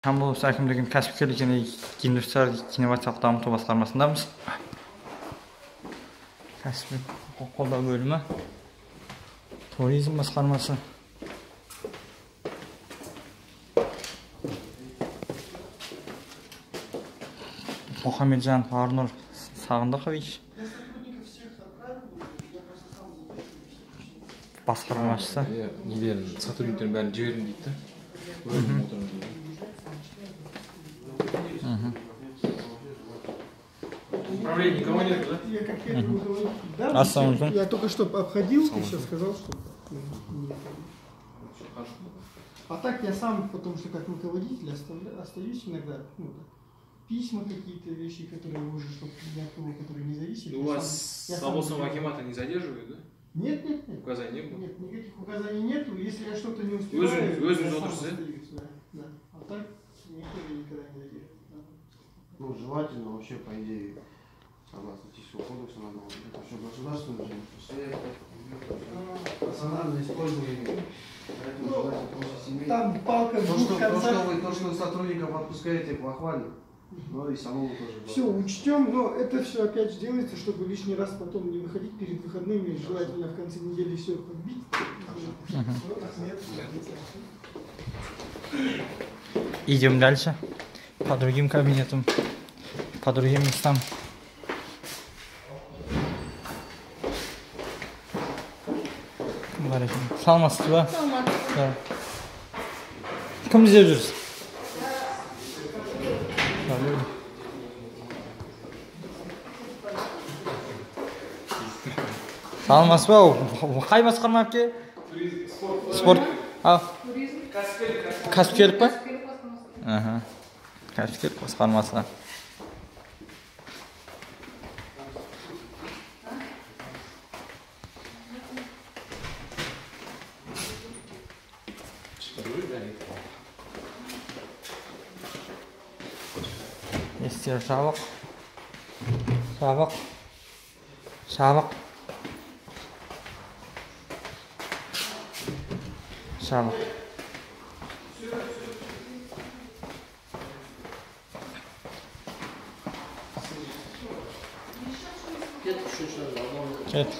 Жамбыл облысы әкімдігінің кәсіпкерлік және индустриялдық инновациялық дамыту басқармасындамыз. Кәсіпкерлік құқық қолдау бөлімі, туризм басқармасы. Мұхамеджанов Арнұр Сағындықович, басқармашысы. Неден сотрудниктердің бәрін жібердім дейді. Управление никого нет, да? Я как первый руководитель, да? Я только что обходил, ты сейчас сказал, что нет. А так я сам, потому что как руководитель остаюсь иногда, письма какие-то вещи, которые уже, чтобы ни от кого, которые не зависят. У вас самого акимата не задерживают, да? Нет. Указаний не было? Нет, никаких указаний нету. Если я что-то не успеваю, вы я сам же остаюсь, да. А так никто никогда не задерживает. Ну, желательно вообще, по идее, согласно Тихого кодекса, надо это все государственное же, национальное использование. Там палка в двух концах. То, что вы сотрудников отпускаете, похвально. Но и самому тоже. Все учтем, но это все опять же делается, чтобы лишний раз потом не выходить перед выходными, желательно в конце недели все подбить. Идем дальше по другим кабинетам, по другим местам. Саламатсыз ба? Саламатсыз. Кім іздеп жүрсіз? Саламатсыз ба? Қай басқарма әпке? Спорт. Кәсіпкерлік па? Кәсіпкерлік басқармасы. Естер жабық. Кет.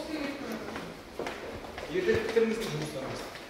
Ертең бітіріңізді жұмыстарыңызды.